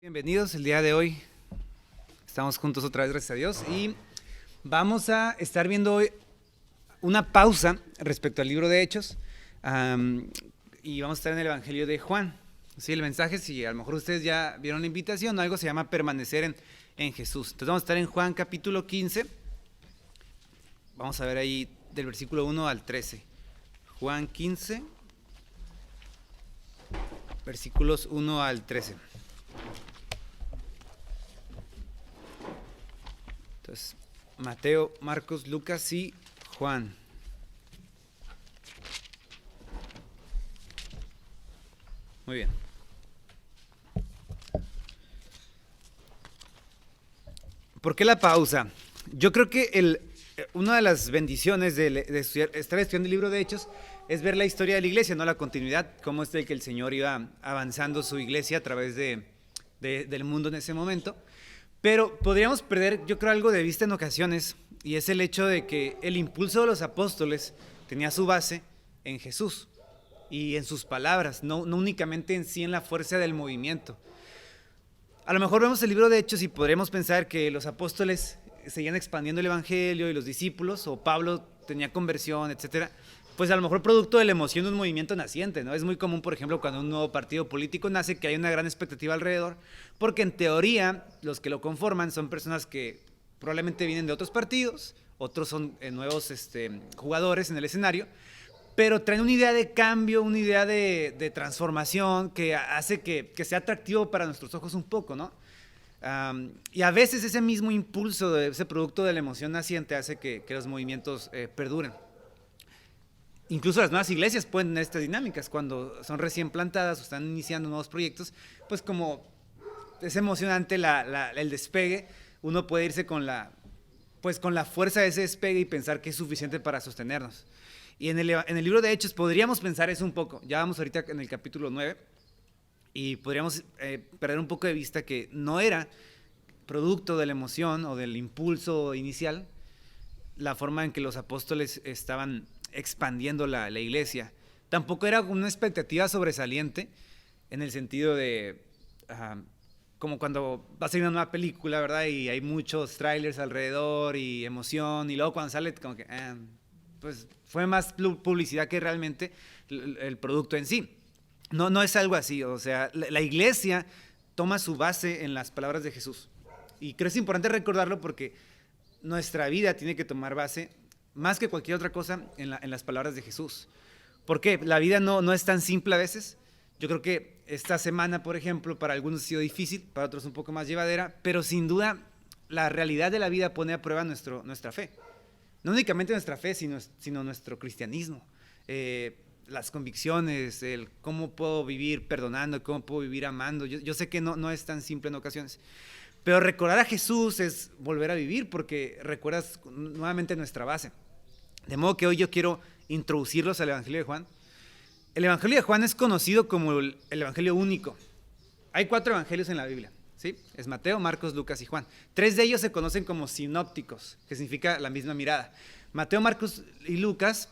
Bienvenidos el día de hoy. Estamos juntos otra vez, gracias a Dios. Y vamos a estar viendo hoy una pausa respecto al libro de Hechos. Y vamos a estar en el Evangelio de Juan. Sí, el mensaje, si a lo mejor ustedes ya vieron la invitación, algo se llama permanecer en Jesús. Entonces vamos a estar en Juan capítulo 15. Vamos a ver ahí del versículo 1 al 13. Juan 15, versículos 1 al 13. Entonces, Mateo, Marcos, Lucas y Juan. Muy bien. ¿Por qué la pausa? Yo creo que una de las bendiciones de estar estudiando el libro de Hechos es ver la historia de la iglesia, no la continuidad, cómo es el que el Señor iba avanzando su iglesia a través del mundo en ese momento. Pero podríamos perder, yo creo, algo de vista en ocasiones, y es el hecho de que el impulso de los apóstoles tenía su base en Jesús y en sus palabras, no únicamente en sí en la fuerza del movimiento. A lo mejor vemos el libro de Hechos y podríamos pensar que los apóstoles seguían expandiendo el evangelio y los discípulos, o Pablo tenía conversión, etcétera. Pues a lo mejor producto de la emoción de un movimiento naciente, ¿no? Es muy común, por ejemplo, cuando un nuevo partido político nace, que hay una gran expectativa alrededor, porque en teoría los que lo conforman son personas que probablemente vienen de otros partidos, otros son nuevos jugadores en el escenario, pero traen una idea de cambio, una idea de transformación que hace que sea atractivo para nuestros ojos un poco, ¿no? Y a veces ese mismo impulso, ese producto de la emoción naciente hace que los movimientos perduren. Incluso las nuevas iglesias pueden tener estas dinámicas cuando son recién plantadas o están iniciando nuevos proyectos, pues como es emocionante el despegue, uno puede irse con la fuerza de ese despegue y pensar que es suficiente para sostenernos. Y en el libro de Hechos podríamos pensar eso un poco. Ya vamos ahorita en el capítulo 9 y podríamos perder un poco de vista que no era producto de la emoción o del impulso inicial la forma en que los apóstoles estaban expandiendo la iglesia. Tampoco era una expectativa sobresaliente en el sentido de como cuando va a salir una nueva película, ¿verdad? Y hay muchos trailers alrededor y emoción, y luego cuando sale como que pues fue más publicidad que realmente el producto en sí. No es algo así, o sea, la iglesia toma su base en las palabras de Jesús. Y creo que es importante recordarlo porque nuestra vida tiene que tomar base más que cualquier otra cosa en las palabras de Jesús. ¿Por qué? La vida no es tan simple a veces. Yo creo que esta semana, por ejemplo, para algunos ha sido difícil, para otros un poco más llevadera, pero sin duda la realidad de la vida pone a prueba nuestra fe. No únicamente nuestra fe, sino nuestro cristianismo. Las convicciones, el cómo puedo vivir perdonando, cómo puedo vivir amando. Yo sé que no es tan simple en ocasiones. Pero recordar a Jesús es volver a vivir porque recuerdas nuevamente nuestra base. De modo que hoy yo quiero introducirlos al Evangelio de Juan. El Evangelio de Juan es conocido como el Evangelio único. Hay 4 evangelios en la Biblia, ¿sí? Es Mateo, Marcos, Lucas y Juan. 3 de ellos se conocen como sinópticos, que significa la misma mirada. Mateo, Marcos y Lucas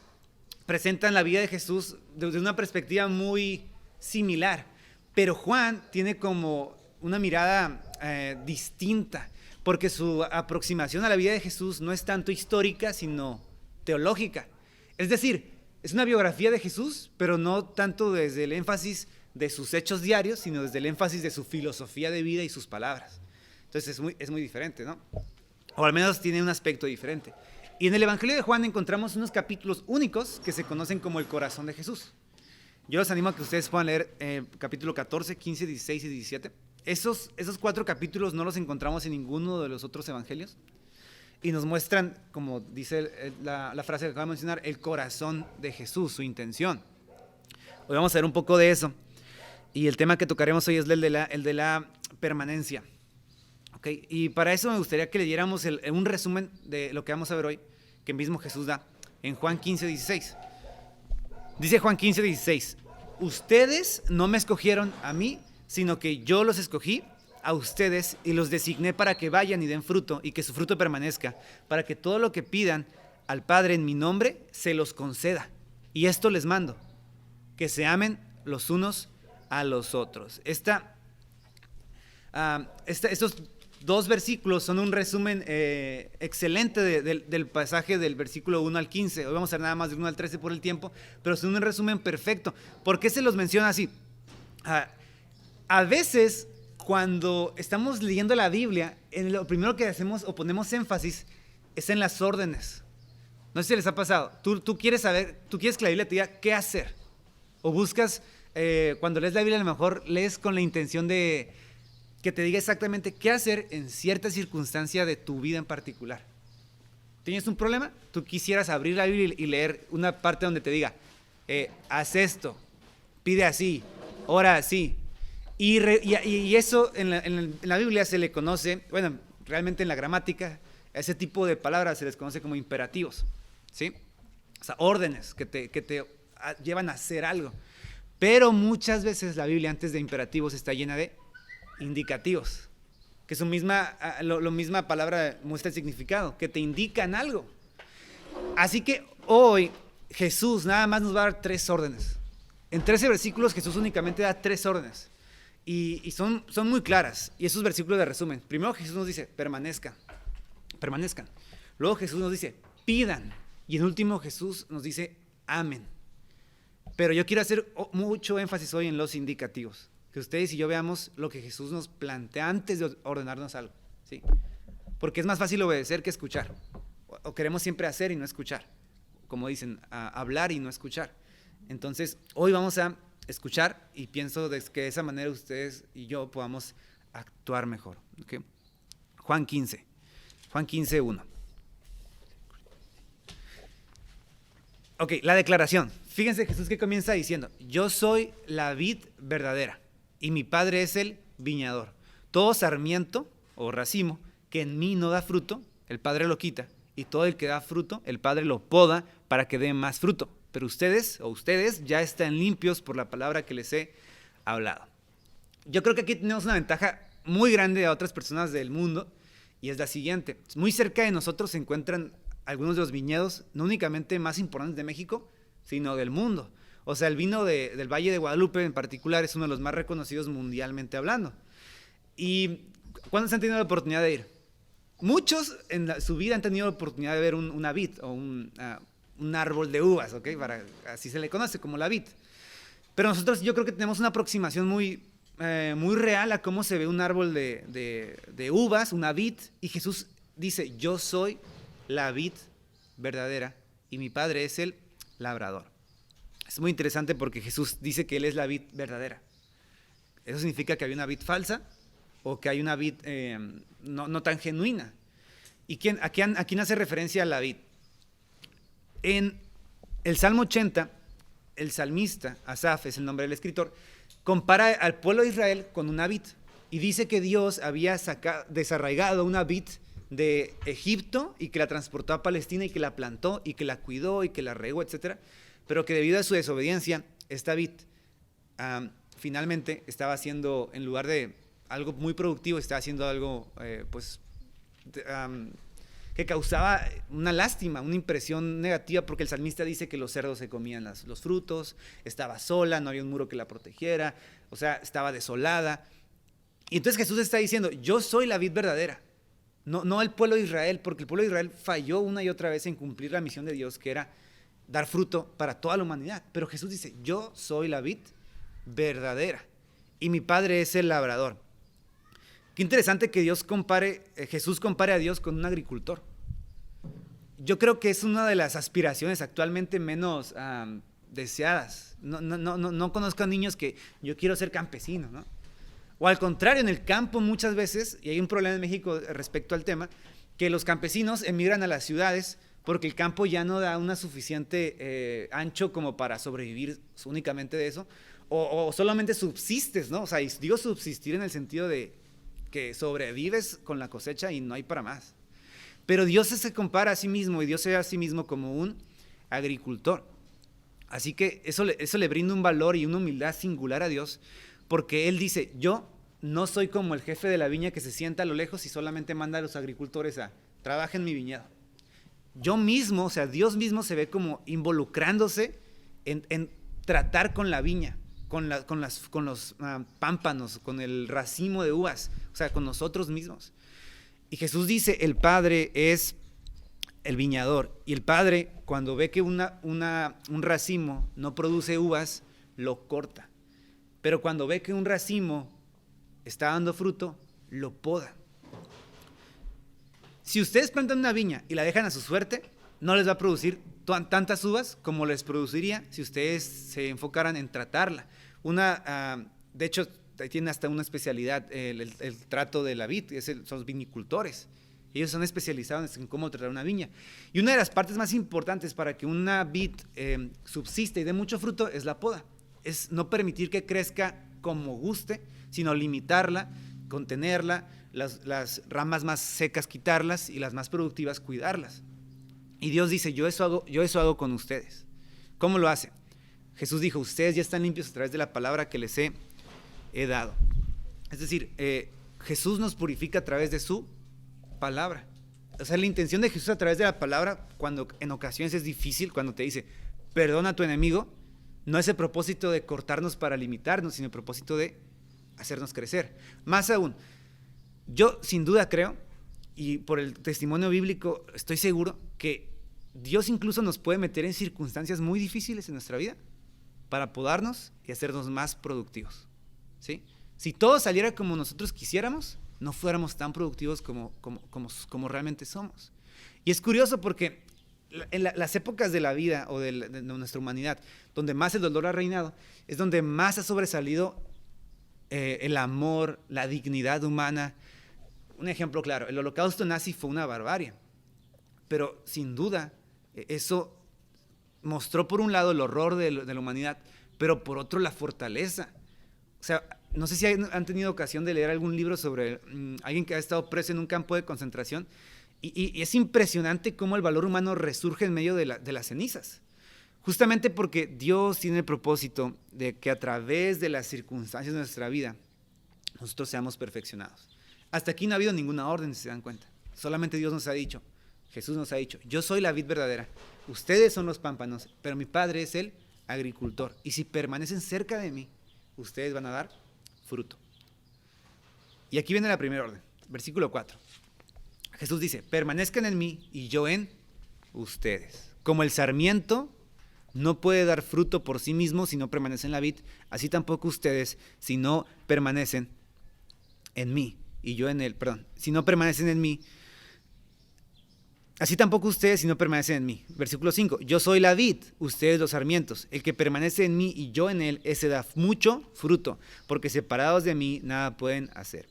presentan la vida de Jesús desde una perspectiva muy similar, pero Juan tiene como una mirada distinta, porque su aproximación a la vida de Jesús no es tanto histórica, sino teológica. Es decir, es una biografía de Jesús, pero no tanto desde el énfasis de sus hechos diarios, sino desde el énfasis de su filosofía de vida y sus palabras. Entonces es muy diferente, ¿no? O al menos tiene un aspecto diferente. Y en el Evangelio de Juan encontramos unos capítulos únicos que se conocen como el corazón de Jesús. Yo los animo a que ustedes puedan leer capítulo 14, 15, 16 y 17. Esos 4 capítulos no los encontramos en ninguno de los otros evangelios y nos muestran, como dice la frase que acabo de mencionar, el corazón de Jesús, su intención. Hoy vamos a ver un poco de eso y el tema que tocaremos hoy es el de la permanencia. ¿Okay? Y para eso me gustaría que leyéramos un resumen de lo que vamos a ver hoy, que mismo Jesús da en Juan 15, 16. Dice Juan 15, 16, ustedes no me escogieron a mí, sino que yo los escogí a ustedes y los designé para que vayan y den fruto y que su fruto permanezca, para que todo lo que pidan al Padre en mi nombre se los conceda. Y esto les mando, que se amen los unos a los otros. Estos dos versículos son un resumen excelente del pasaje del versículo 1 al 15. Hoy vamos a ver nada más del 1 al 13 por el tiempo, pero son un resumen perfecto. ¿Por qué se los menciona así? A veces, cuando estamos leyendo la Biblia, lo primero que hacemos o ponemos énfasis es en las órdenes. No sé si les ha pasado. Tú quieres saber, tú quieres que la Biblia te diga qué hacer. O buscas, cuando lees la Biblia, a lo mejor lees con la intención de que te diga exactamente qué hacer en cierta circunstancia de tu vida en particular. ¿Tienes un problema? Tú quisieras abrir la Biblia y leer una parte donde te diga, haz esto, pide así, ora así. Y eso en la Biblia se le conoce, bueno, realmente en la gramática, a ese tipo de palabras se les conoce como imperativos, ¿sí? O sea, órdenes que te llevan a hacer algo. Pero muchas veces la Biblia antes de imperativos está llena de indicativos, que su misma palabra muestra el significado, que te indican algo. Así que hoy Jesús nada más nos va a dar 3 órdenes. En 13 versículos Jesús únicamente da 3 órdenes. Y son muy claras. Y esos versículos de resumen. Primero Jesús nos dice, permanezcan. Luego Jesús nos dice, pidan. Y en último Jesús nos dice, amen. Pero yo quiero hacer mucho énfasis hoy en los indicativos. Que ustedes y yo veamos lo que Jesús nos plantea antes de ordenarnos algo, ¿sí? Porque es más fácil obedecer que escuchar. O queremos siempre hacer y no escuchar. Como dicen, hablar y no escuchar. Entonces, hoy vamos a escuchar y pienso que de esa manera ustedes y yo podamos actuar mejor. ¿Okay? Juan 15, 1. Ok, la declaración. Fíjense Jesús que comienza diciendo, yo soy la vid verdadera y mi Padre es el viñador. Todo sarmiento o racimo que en mí no da fruto, el Padre lo quita, y todo el que da fruto, el Padre lo poda para que dé más fruto. Pero ustedes ya están limpios por la palabra que les he hablado. Yo creo que aquí tenemos una ventaja muy grande a otras personas del mundo, y es la siguiente. Muy cerca de nosotros se encuentran algunos de los viñedos, no únicamente más importantes de México, sino del mundo. O sea, el vino del Valle de Guadalupe en particular es uno de los más reconocidos mundialmente hablando. ¿Y cuándo se han tenido la oportunidad de ir? Muchos en su vida han tenido la oportunidad de ver una vid o un árbol de uvas, ¿ok? Así se le conoce como la vid. Pero nosotros yo creo que tenemos una aproximación muy real a cómo se ve un árbol de uvas, una vid, y Jesús dice, yo soy la vid verdadera y mi Padre es el labrador. Es muy interesante porque Jesús dice que Él es la vid verdadera. Eso significa que hay una vid falsa o que hay una vid no tan genuina. ¿Y a quién hace referencia a la vid? En el Salmo 80, el salmista, Asaf es el nombre del escritor, compara al pueblo de Israel con una vid y dice que Dios había desarraigado una vid de Egipto y que la transportó a Palestina y que la plantó y que la cuidó y que la regó, etc. Pero que debido a su desobediencia, esta vid finalmente estaba haciendo, en lugar de algo muy productivo, estaba haciendo algo que causaba una lástima, una impresión negativa, porque el salmista dice que los cerdos se comían los frutos, estaba sola, no había un muro que la protegiera, o sea, estaba desolada. Y entonces Jesús está diciendo, yo soy la vid verdadera, no el pueblo de Israel, porque el pueblo de Israel falló una y otra vez en cumplir la misión de Dios, que era dar fruto para toda la humanidad. Pero Jesús dice, yo soy la vid verdadera y mi Padre es el labrador. Qué interesante que Jesús compare a Dios con un agricultor. Yo creo que es una de las aspiraciones actualmente menos deseadas. No conozco a niños que yo quiero ser campesino, ¿no? O al contrario, en el campo muchas veces, y hay un problema en México respecto al tema, que los campesinos emigran a las ciudades porque el campo ya no da una suficiente ancho como para sobrevivir únicamente de eso, o solamente subsistes, ¿no? O sea, digo subsistir en el sentido de que sobrevives con la cosecha y no hay para más. Pero Dios se compara a sí mismo y Dios se ve a sí mismo como un agricultor. Así que eso le brinda un valor y una humildad singular a Dios, porque Él dice, yo no soy como el jefe de la viña que se sienta a lo lejos y solamente manda a los agricultores a trabajar en mi viñedo. Yo mismo, o sea, Dios mismo se ve como involucrándose en tratar con la viña, con los pámpanos, con el racimo de uvas, o sea, con nosotros mismos. Y Jesús dice, el Padre es el viñador, y el Padre, cuando ve que un racimo no produce uvas, lo corta. Pero cuando ve que un racimo está dando fruto, lo poda. Si ustedes plantan una viña y la dejan a su suerte, no les va a producir tantas uvas como les produciría si ustedes se enfocaran en tratarla. De hecho, tiene hasta una especialidad, el trato de la vid, son los vinicultores. Ellos son especializados en cómo tratar una viña. Y una de las partes más importantes para que una vid subsista y dé mucho fruto es la poda. Es no permitir que crezca como guste, sino limitarla, contenerla, las ramas más secas quitarlas y las más productivas cuidarlas. Y Dios dice, yo eso hago con ustedes. ¿Cómo lo hace? Jesús dijo, ustedes ya están limpios a través de la palabra que les he dado. Es decir, Jesús nos purifica a través de su palabra. O sea, la intención de Jesús a través de la palabra, cuando en ocasiones es difícil, cuando te dice, perdona a tu enemigo, no es el propósito de cortarnos para limitarnos, sino el propósito de hacernos crecer. Más aún, yo sin duda creo, y por el testimonio bíblico estoy seguro, que Dios incluso nos puede meter en circunstancias muy difíciles en nuestra vida para podarnos y hacernos más productivos, ¿sí? Si todo saliera como nosotros quisiéramos, no fuéramos tan productivos como realmente somos. Y es curioso porque en las épocas de la vida o de nuestra humanidad, donde más el dolor ha reinado, es donde más ha sobresalido el amor, la dignidad humana. Un ejemplo claro, el holocausto nazi fue una barbarie, pero sin duda eso mostró por un lado el horror de la humanidad, pero por otro la fortaleza. O sea, no sé si han tenido ocasión de leer algún libro sobre alguien que ha estado preso en un campo de concentración y es impresionante cómo el valor humano resurge en medio de las cenizas. Justamente porque Dios tiene el propósito de que a través de las circunstancias de nuestra vida nosotros seamos perfeccionados. Hasta aquí no ha habido ninguna orden, si se dan cuenta. Solamente Dios nos ha dicho, Jesús nos ha dicho, yo soy la vid verdadera, ustedes son los pámpanos, pero mi Padre es el agricultor. Y si permanecen cerca de mí, ustedes van a dar fruto. Y aquí viene la primera orden, versículo 4. Jesús dice, permanezcan en mí y yo en ustedes. Como el sarmiento no puede dar fruto por sí mismo si no permanece en la vid, así tampoco ustedes si no permanecen en mí y yo en él, si no permanecen en mí, así tampoco ustedes si no permanecen en mí. Versículo 5, yo soy la vid, ustedes los sarmientos, el que permanece en mí y yo en él, ese da mucho fruto, porque separados de mí nada pueden hacer.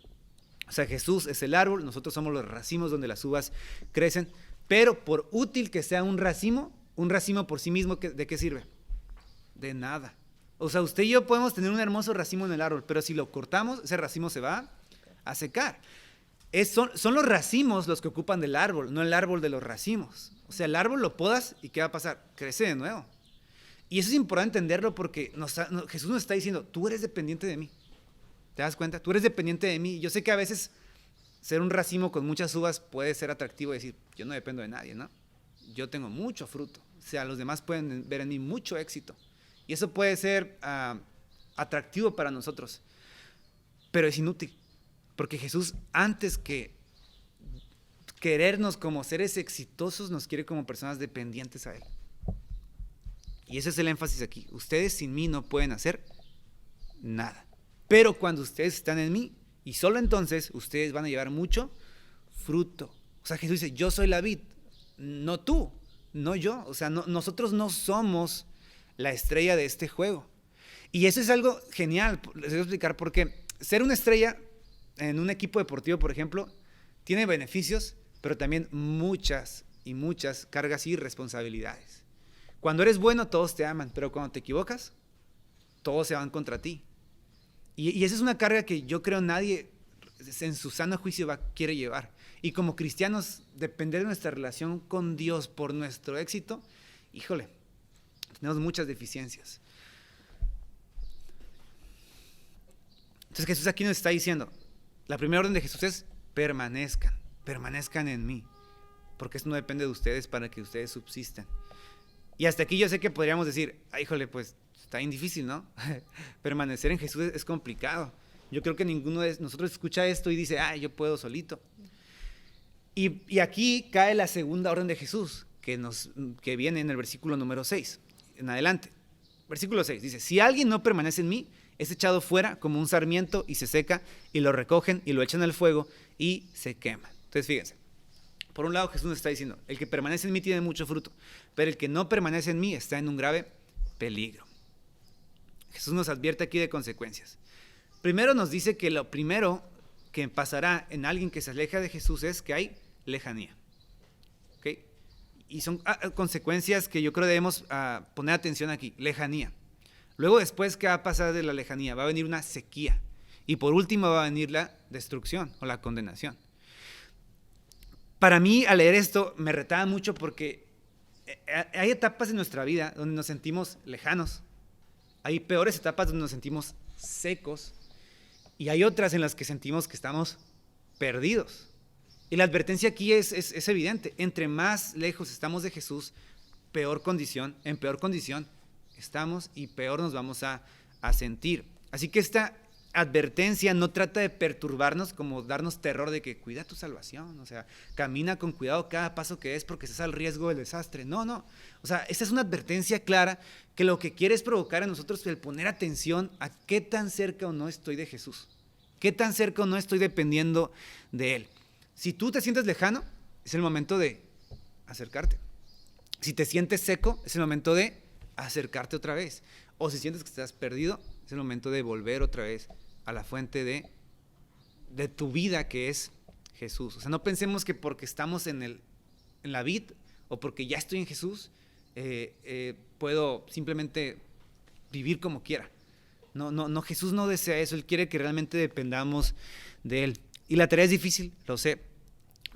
O sea, Jesús es el árbol, nosotros somos los racimos donde las uvas crecen, pero por útil que sea un racimo por sí mismo, ¿de qué sirve? De nada. O sea, usted y yo podemos tener un hermoso racimo en el árbol, pero si lo cortamos, ese racimo se va a secar. Son los racimos los que ocupan del árbol, no el árbol de los racimos. O sea, el árbol lo podas y ¿qué va a pasar? Crece de nuevo. Y eso es importante entenderlo porque Jesús nos está diciendo, tú eres dependiente de mí. ¿Te das cuenta? Tú eres dependiente de mí. Yo sé que a veces ser un racimo con muchas uvas puede ser atractivo y decir, yo no dependo de nadie, ¿no? Yo tengo mucho fruto. O sea, los demás pueden ver en mí mucho éxito. Y eso puede ser atractivo para nosotros. Pero es inútil. Porque Jesús, antes que querernos como seres exitosos, nos quiere como personas dependientes a Él. Y ese es el énfasis aquí. Ustedes sin mí no pueden hacer nada. Pero cuando ustedes están en mí, y solo entonces, ustedes van a llevar mucho fruto. O sea, Jesús dice, yo soy la vid, no tú, no yo. O sea, nosotros no somos la estrella de este juego. Y eso es algo genial. Les voy a explicar por qué. Ser una estrella en un equipo deportivo, por ejemplo, tiene beneficios, pero también muchas y muchas cargas y responsabilidades. Cuando eres bueno, todos te aman, pero cuando te equivocas, todos se van contra ti. Y esa es una carga que yo creo nadie en su sano juicio quiere llevar. Y como cristianos, depender de nuestra relación con Dios por nuestro éxito, híjole, tenemos muchas deficiencias. Entonces Jesús aquí nos está diciendo, la primera orden de Jesús es permanezcan en mí, porque esto no depende de ustedes para que ustedes subsistan. Y hasta aquí yo sé que podríamos decir, híjole, pues está bien difícil, ¿no? Permanecer en Jesús es complicado. Yo creo que ninguno de nosotros escucha esto y dice, yo puedo solito. Y aquí cae la segunda orden de Jesús, que viene en el versículo número 6, en adelante. Versículo 6 dice, si alguien no permanece en mí, es echado fuera como un sarmiento y se seca, y lo recogen y lo echan al fuego y se quema. Entonces fíjense, por un lado Jesús nos está diciendo, el que permanece en mí tiene mucho fruto, pero el que no permanece en mí está en un grave peligro. Jesús nos advierte aquí de consecuencias. Primero nos dice que lo primero que pasará en alguien que se aleja de Jesús es que hay lejanía. ¿Okay? Y son consecuencias que yo creo debemos poner atención aquí, lejanía. Luego después, ¿qué va a pasar de la lejanía? Va a venir una sequía. Y por último va a venir la destrucción o la condenación. Para mí, al leer esto, me retaba mucho porque hay etapas en nuestra vida donde nos sentimos lejanos. Hay peores etapas donde nos sentimos secos. Y hay otras en las que sentimos que estamos perdidos. Y la advertencia aquí es evidente. Entre más lejos estamos de Jesús, en peor condición estamos y peor nos vamos a sentir. Así que esta advertencia no trata de perturbarnos, como darnos terror de que cuida tu salvación, o sea, camina con cuidado cada paso que des porque estás al riesgo del desastre. No. O sea, esta es una advertencia clara que lo que quiere es provocar en nosotros el poner atención a qué tan cerca o no estoy de Jesús, qué tan cerca o no estoy dependiendo de Él. Si tú te sientes lejano, es el momento de acercarte. Si te sientes seco, es el momento de acercarte otra vez. O si sientes que estás perdido, es el momento de volver otra vez a la fuente de tu vida, que es Jesús. O sea, no pensemos que porque estamos en la vid o porque ya estoy en Jesús, puedo simplemente vivir como quiera. No, Jesús no desea eso. Él quiere que realmente dependamos de Él. Y la tarea es difícil, lo sé.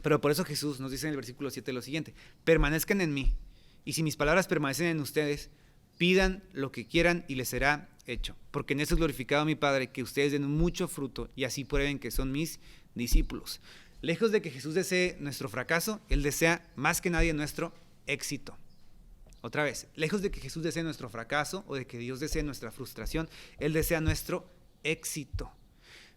Pero por eso Jesús nos dice en el versículo 7 lo siguiente: permanezcan en mí, y si mis palabras permanecen en ustedes, pidan lo que quieran y les será hecho. Porque en eso es glorificado mi Padre, que ustedes den mucho fruto y así prueben que son mis discípulos. Lejos de que Jesús desee nuestro fracaso, Él desea más que nadie nuestro éxito. Otra vez, lejos de que Jesús desee nuestro fracaso o de que Dios desee nuestra frustración, Él desea nuestro éxito.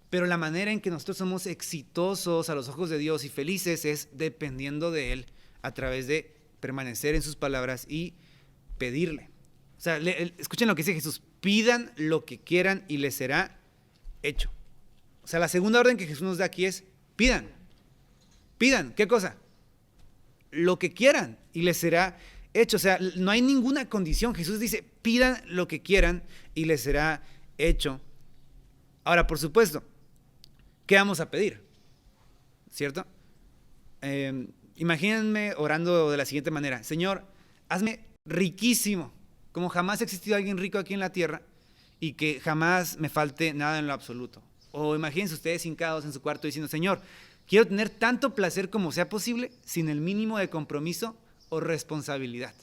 Pero la manera en que nosotros somos exitosos a los ojos de Dios y felices es dependiendo de Él a través de permanecer en sus palabras y pedirle. O sea, escuchen lo que dice Jesús: pidan lo que quieran y les será hecho. O sea, la segunda orden que Jesús nos da aquí es pidan. Pidan, ¿qué cosa? Lo que quieran y les será hecho. O sea, no hay ninguna condición. Jesús dice, pidan lo que quieran y les será hecho. Ahora, por supuesto, ¿qué vamos a pedir? ¿Cierto? Imagínense orando de la siguiente manera: Señor, hazme riquísimo, como jamás ha existido alguien rico aquí en la tierra, y que jamás me falte nada en lo absoluto. O imagínense ustedes hincados en su cuarto diciendo: Señor, quiero tener tanto placer como sea posible, sin el mínimo de compromiso o responsabilidad.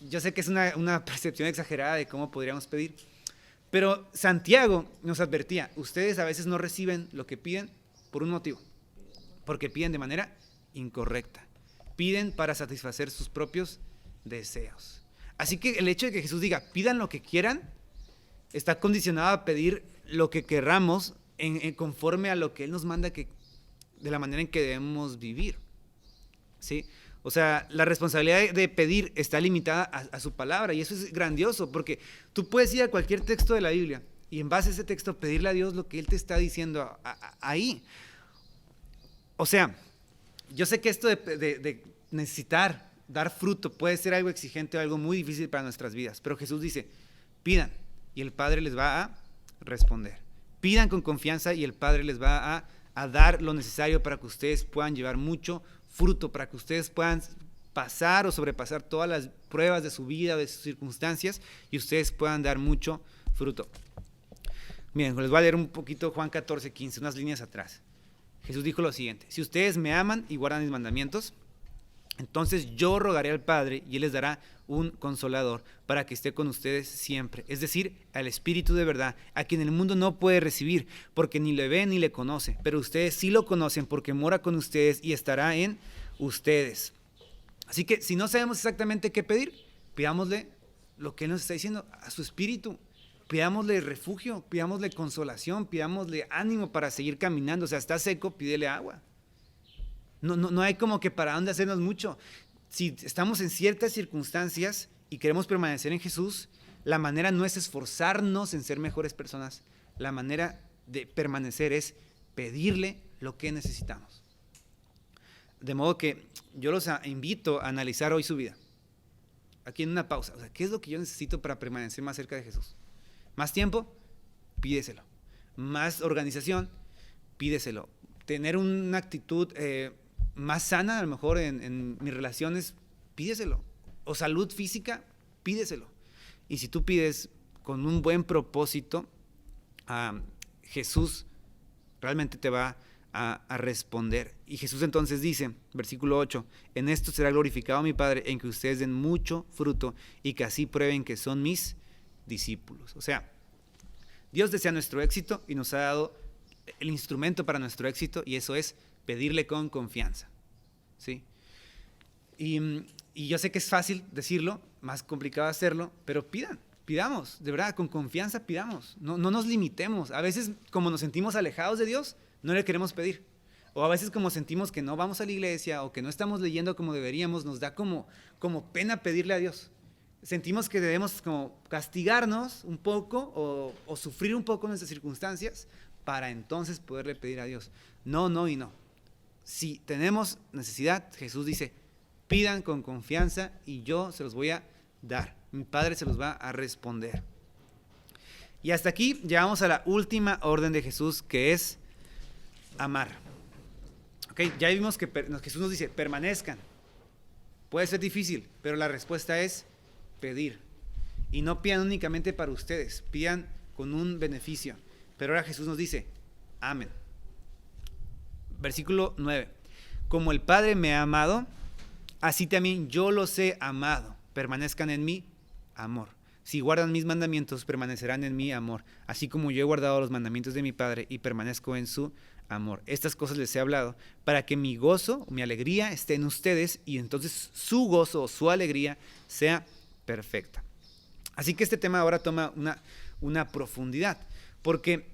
Yo sé que es una percepción exagerada de cómo podríamos pedir, pero Santiago nos advertía: ustedes a veces no reciben lo que piden por un motivo, porque piden de manera incorrecta. Piden para satisfacer sus propios deseos. Así que el hecho de que Jesús diga, pidan lo que quieran, está condicionado a pedir lo que querramos conforme a lo que Él nos manda, de la manera en que debemos vivir. ¿Sí? O sea, la responsabilidad de pedir está limitada a su palabra, y eso es grandioso, porque tú puedes ir a cualquier texto de la Biblia y en base a ese texto pedirle a Dios lo que Él te está diciendo ahí. O sea, yo sé que esto de necesitar dar fruto puede ser algo exigente o algo muy difícil para nuestras vidas, pero Jesús dice, pidan y el Padre les va a responder. Pidan con confianza y el Padre les va a dar lo necesario para que ustedes puedan llevar mucho fruto, para que ustedes puedan pasar o sobrepasar todas las pruebas de su vida, de sus circunstancias, y ustedes puedan dar mucho fruto. Miren, les voy a leer un poquito Juan 14:15, unas líneas atrás. Jesús dijo lo siguiente: si ustedes me aman y guardan mis mandamientos, entonces yo rogaré al Padre y Él les dará un consolador para que esté con ustedes siempre, es decir, al Espíritu de verdad, a quien el mundo no puede recibir, porque ni le ve ni le conoce, pero ustedes sí lo conocen porque mora con ustedes y estará en ustedes. Así que si no sabemos exactamente qué pedir, pidámosle lo que Él nos está diciendo, a su espíritu. Pidámosle refugio, pidámosle consolación, pidámosle ánimo para seguir caminando. O sea, está seco, pídele agua. No hay como que para dónde hacernos mucho. Si estamos en ciertas circunstancias y queremos permanecer en Jesús, la manera no es esforzarnos en ser mejores personas. La manera de permanecer es pedirle lo que necesitamos. De modo que yo los invito a analizar hoy su vida. Aquí en una pausa. O sea, ¿qué es lo que yo necesito para permanecer más cerca de Jesús? ¿Más tiempo? Pídeselo. ¿Más organización? Pídeselo. ¿Tener una actitud más sana a lo mejor en mis relaciones? Pídeselo. ¿O salud física? Pídeselo. Y si tú pides con un buen propósito, Jesús realmente te va a responder. Y Jesús entonces dice, versículo 8, en esto será glorificado mi Padre, en que ustedes den mucho fruto y que así prueben que son mis discípulos. O sea, Dios desea nuestro éxito y nos ha dado el instrumento para nuestro éxito, y eso es pedirle con confianza, ¿sí? Y yo sé que es fácil decirlo, más complicado hacerlo, pero pidamos, de verdad, con confianza pidamos, no nos limitemos. A veces, como nos sentimos alejados de Dios, no le queremos pedir. O a veces, como sentimos que no vamos a la iglesia o que no estamos leyendo como deberíamos, nos da como pena pedirle a Dios. Sentimos que debemos como castigarnos un poco o sufrir un poco nuestras circunstancias para entonces poderle pedir a Dios. No y no. Si tenemos necesidad, Jesús dice, pidan con confianza y yo se los voy a dar. Mi Padre se los va a responder. Y hasta aquí llegamos a la última orden de Jesús, que es amar. Okay, ya vimos que Jesús nos dice, permanezcan. Puede ser difícil, pero la respuesta es pedir. Y no pidan únicamente para ustedes, pidan con un beneficio. Pero ahora Jesús nos dice, amen. Versículo 9. Como el Padre me ha amado, así también yo los he amado. Permanezcan en mi amor. Si guardan mis mandamientos, permanecerán en mi amor. Así como yo he guardado los mandamientos de mi Padre y permanezco en su amor. Estas cosas les he hablado para que mi gozo, mi alegría esté en ustedes y entonces su gozo o su alegría sea perfecta. Así que este tema ahora toma una profundidad, porque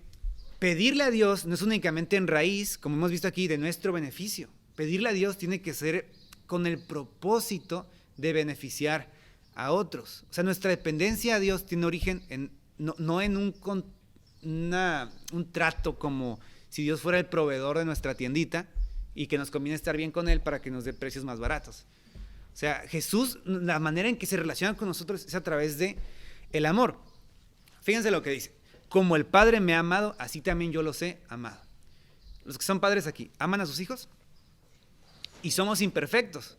pedirle a Dios no es únicamente en raíz, como hemos visto aquí, de nuestro beneficio. Pedirle a Dios tiene que ser con el propósito de beneficiar a otros. O sea, nuestra dependencia a Dios tiene origen no en un trato como si Dios fuera el proveedor de nuestra tiendita y que nos conviene estar bien con Él para que nos dé precios más baratos. O sea, Jesús, la manera en que se relaciona con nosotros es a través de el amor. Fíjense lo que dice. Como el Padre me ha amado, así también yo los he amado. Los que son padres aquí, ¿aman a sus hijos? Y somos imperfectos.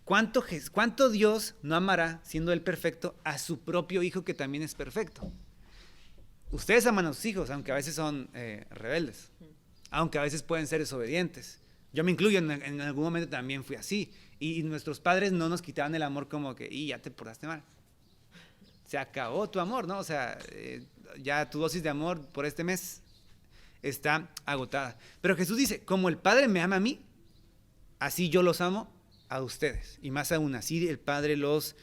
¿Cuánto Dios no amará, siendo Él perfecto, a su propio Hijo que también es perfecto? Ustedes aman a sus hijos, aunque a veces son rebeldes, aunque a veces pueden ser desobedientes. Yo me incluyo, en algún momento también fui así. Y nuestros padres no nos quitaban el amor como que, ya te portaste mal. Se acabó tu amor, ¿no? O sea, ya tu dosis de amor por este mes está agotada. Pero Jesús dice, como el Padre me ama a mí, así yo los amo a ustedes. Y más aún, así el Padre los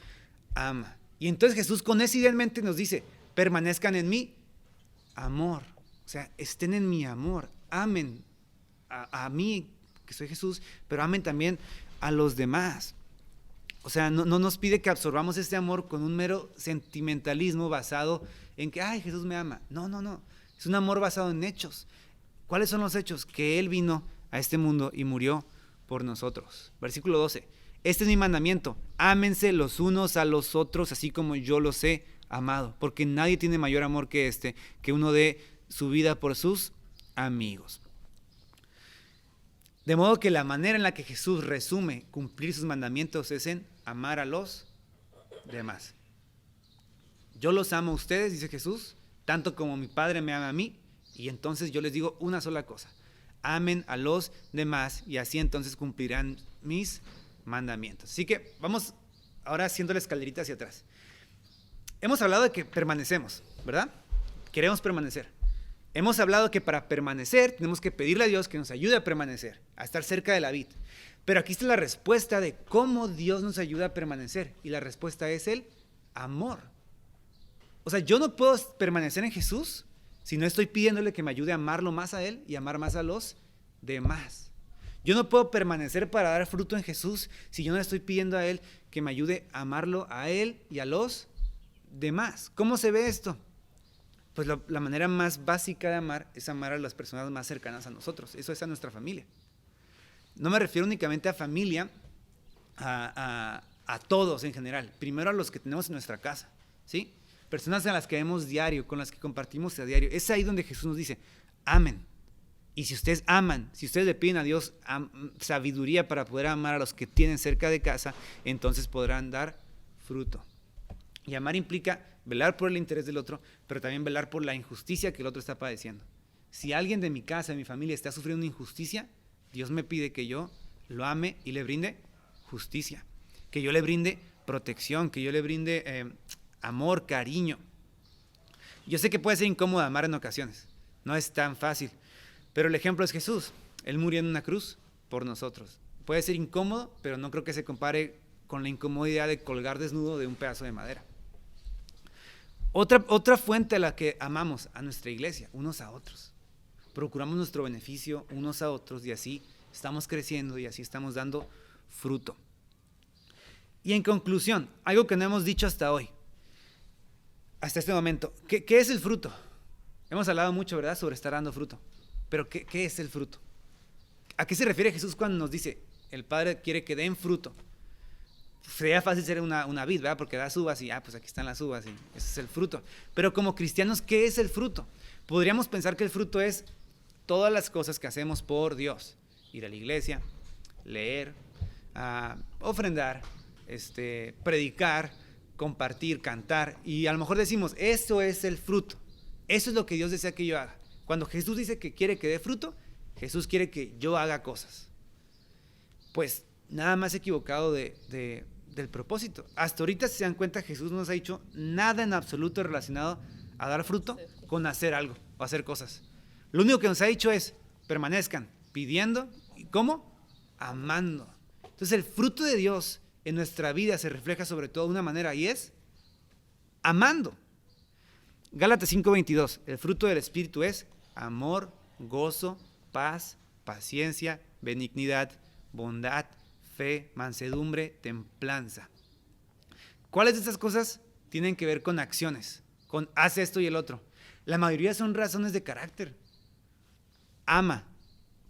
ama. Y entonces Jesús con esa idea en mente nos dice, permanezcan en mi amor. O sea, estén en mi amor. Amen a mí, que soy Jesús, pero amen también a los demás. O sea, no nos pide que absorbamos este amor con un mero sentimentalismo basado en que, ay, Jesús me ama. No. Es un amor basado en hechos. ¿Cuáles son los hechos? Que Él vino a este mundo y murió por nosotros. Versículo 12. Este es mi mandamiento. Ámense los unos a los otros, así como yo los he amado. Porque nadie tiene mayor amor que este, que uno dé su vida por sus amigos. De modo que la manera en la que Jesús resume cumplir sus mandamientos es en amar a los demás. Yo los amo a ustedes, dice Jesús, tanto como mi Padre me ama a mí, y entonces yo les digo una sola cosa, amen a los demás y así entonces cumplirán mis mandamientos. Así que vamos ahora haciendo la escalerita hacia atrás. Hemos hablado de que permanecemos, ¿verdad? Queremos permanecer. Hemos hablado que para permanecer tenemos que pedirle a Dios que nos ayude a permanecer, a estar cerca de la vid. Pero aquí está la respuesta de cómo Dios nos ayuda a permanecer. Y la respuesta es el amor. O sea, yo no puedo permanecer en Jesús si no estoy pidiéndole que me ayude a amarlo más a Él y amar más a los demás. Yo no puedo permanecer para dar fruto en Jesús si yo no le estoy pidiendo a Él que me ayude a amarlo a Él y a los demás. ¿Cómo se ve esto? Pues la manera más básica de amar es amar a las personas más cercanas a nosotros. Eso es a nuestra familia. No me refiero únicamente a familia, a todos en general. Primero a los que tenemos en nuestra casa, ¿sí? Personas a las que vemos diario, con las que compartimos a diario. Es ahí donde Jesús nos dice, amen. Y si ustedes aman, si ustedes le piden a Dios sabiduría para poder amar a los que tienen cerca de casa, entonces podrán dar fruto. Y amar implica velar por el interés del otro, pero también velar por la injusticia que el otro está padeciendo. Si alguien de mi casa, de mi familia, está sufriendo una injusticia, Dios me pide que yo lo ame y le brinde justicia, que yo le brinde protección, que yo le brinde amor, cariño. Yo sé que puede ser incómodo amar en ocasiones, no es tan fácil, pero el ejemplo es Jesús. Él murió en una cruz por nosotros. Puede ser incómodo, pero no creo que se compare con la incomodidad de colgar desnudo de un pedazo de madera. Otra fuente a la que amamos a nuestra iglesia, unos a otros. Procuramos nuestro beneficio unos a otros y así estamos creciendo y así estamos dando fruto. Y en conclusión, algo que no hemos dicho hasta hoy, hasta este momento, ¿qué es el fruto? Hemos hablado mucho, ¿verdad?, sobre estar dando fruto, pero ¿qué es el fruto? ¿A qué se refiere Jesús cuando nos dice, el Padre quiere que den fruto? Sería fácil ser una vid, ¿verdad? Porque das uvas y pues aquí están las uvas y ese es el fruto. Pero como cristianos, ¿qué es el fruto? Podríamos pensar que el fruto es todas las cosas que hacemos por Dios. Ir a la iglesia, leer, ofrendar, predicar, compartir, cantar. Y a lo mejor decimos, eso es el fruto. Eso es lo que Dios desea que yo haga. Cuando Jesús dice que quiere que dé fruto, Jesús quiere que yo haga cosas. Pues nada más equivocado del propósito. Hasta ahorita, si se dan cuenta, Jesús no nos ha dicho nada en absoluto relacionado a dar fruto con hacer algo o hacer cosas. Lo único que nos ha dicho es, permanezcan pidiendo. ¿Y cómo? Amando. Entonces el fruto de Dios en nuestra vida se refleja sobre todo de una manera y es amando. Gálatas 5:22, el fruto del Espíritu es amor, gozo, paz, paciencia, benignidad, bondad, fe, mansedumbre, templanza. ¿Cuáles de estas cosas tienen que ver con acciones? Con haz esto y el otro. La mayoría son razones de carácter. Ama.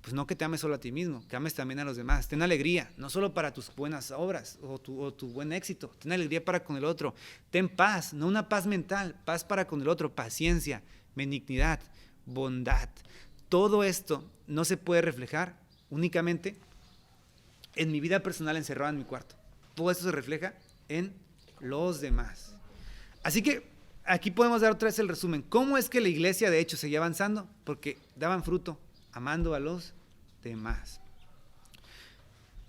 Pues no que te ames solo a ti mismo, que ames también a los demás. Ten alegría, no solo para tus buenas obras o tu buen éxito. Ten alegría para con el otro. Ten paz, no una paz mental, paz para con el otro. Paciencia, benignidad, bondad. Todo esto no se puede reflejar únicamente en mi vida personal encerrada en mi cuarto. Todo esto se refleja en los demás. Así que aquí podemos dar otra vez el resumen. ¿Cómo es que la iglesia de hecho seguía avanzando? Porque daban fruto amando a los demás.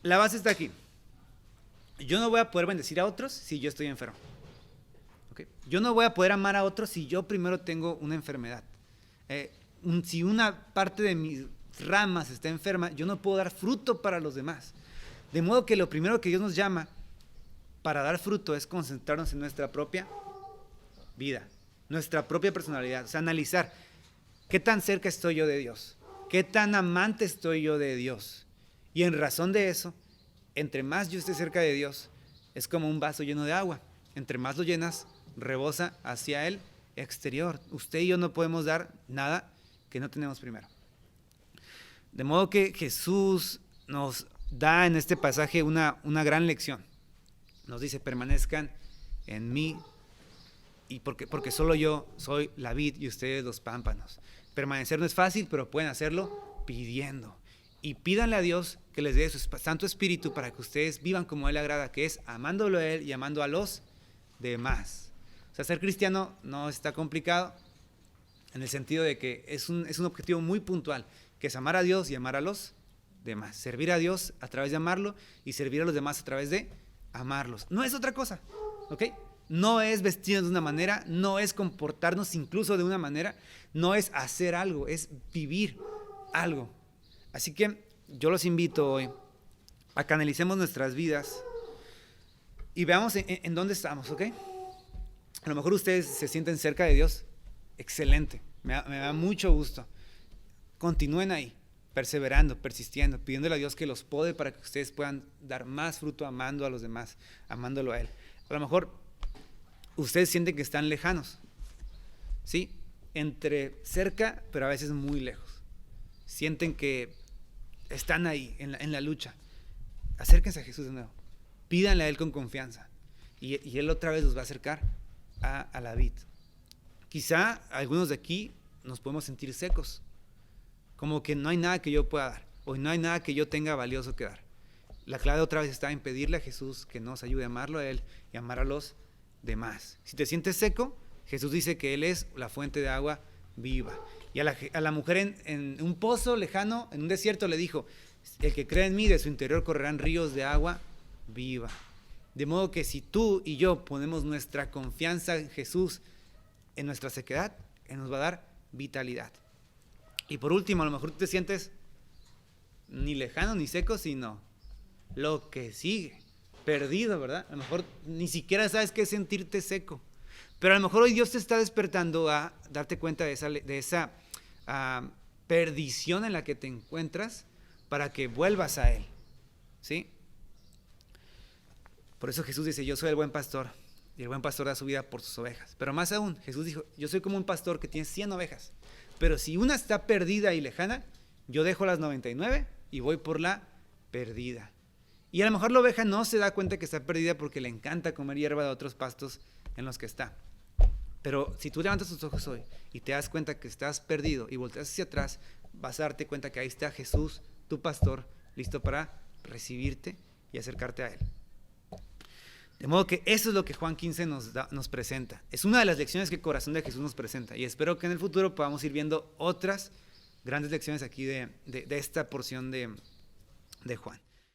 La base está aquí. Yo no voy a poder bendecir a otros si yo estoy enfermo. ¿Okay? Yo no voy a poder amar a otros si yo primero tengo una enfermedad. Si una parte de mis ramas está enferma, yo no puedo dar fruto para los demás. De modo que lo primero que Dios nos llama para dar fruto es concentrarnos en nuestra propia vida, nuestra propia personalidad. O sea, analizar qué tan cerca estoy yo de Dios, qué tan amante estoy yo de Dios. Y en razón de eso, entre más yo esté cerca de Dios, es como un vaso lleno de agua. Entre más lo llenas, rebosa hacia el exterior. Usted y yo no podemos dar nada que no tenemos primero. De modo que Jesús nos da en este pasaje una gran lección. Nos dice, permanezcan en mí, y porque solo yo soy la vid y ustedes los pámpanos. Permanecer no es fácil, pero pueden hacerlo pidiendo. Y pídanle a Dios que les dé su Santo Espíritu para que ustedes vivan como Él le agrada, que es amándolo a Él y amando a los demás. O sea, ser cristiano no está complicado en el sentido de que es un objetivo muy puntual, que es amar a Dios y amar a los demás. Servir a Dios a través de amarlo y servir a los demás a través de amarlos. No es otra cosa, ¿ok? No es vestirnos de una manera, no es comportarnos incluso de una manera, no es hacer algo, es vivir algo. Así que yo los invito hoy a que analicemos nuestras vidas y veamos en dónde estamos, ¿ok? A lo mejor ustedes se sienten cerca de Dios. Excelente, me da mucho gusto. Continúen ahí, perseverando, persistiendo, pidiéndole a Dios que los pode para que ustedes puedan dar más fruto amando a los demás, amándolo a Él. A lo mejor ustedes sienten que están lejanos, ¿sí? Entre cerca, pero a veces muy lejos. Sienten que están ahí, en la lucha. Acérquense a Jesús de nuevo. Pídanle a Él con confianza. Y Él otra vez los va a acercar a la vid. Quizá algunos de aquí nos podemos sentir secos. Como que no hay nada que yo pueda dar. O no hay nada que yo tenga valioso que dar. La clave otra vez está en pedirle a Jesús que nos ayude a amarlo a Él y amar a los demás. Si te sientes seco, Jesús dice que Él es la fuente de agua viva. Y a la mujer en un pozo lejano, en un desierto, le dijo: el que cree en mí, de su interior correrán ríos de agua viva. De modo que si tú y yo ponemos nuestra confianza en Jesús en nuestra sequedad, Él nos va a dar vitalidad. Y por último, a lo mejor tú te sientes ni lejano ni seco, sino lo que sigue, perdido, ¿verdad? A lo mejor ni siquiera sabes qué es sentirte seco. Pero a lo mejor hoy Dios te está despertando a darte cuenta de esa perdición en la que te encuentras, para que vuelvas a Él, ¿sí? Por eso Jesús dice: yo soy el buen pastor, y el buen pastor da su vida por sus ovejas. Pero más aún, Jesús dijo: yo soy como un pastor que tiene 100 ovejas, pero si una está perdida y lejana, yo dejo las 99 y voy por la perdida. Y a lo mejor la oveja no se da cuenta que está perdida porque le encanta comer hierba de otros pastos en los que está. Pero si tú levantas tus ojos hoy y te das cuenta que estás perdido y volteas hacia atrás, vas a darte cuenta que ahí está Jesús, tu pastor, listo para recibirte y acercarte a Él. De modo que eso es lo que Juan 15 nos presenta. Es una de las lecciones que el corazón de Jesús nos presenta. Y espero que en el futuro podamos ir viendo otras grandes lecciones aquí de esta porción de Juan.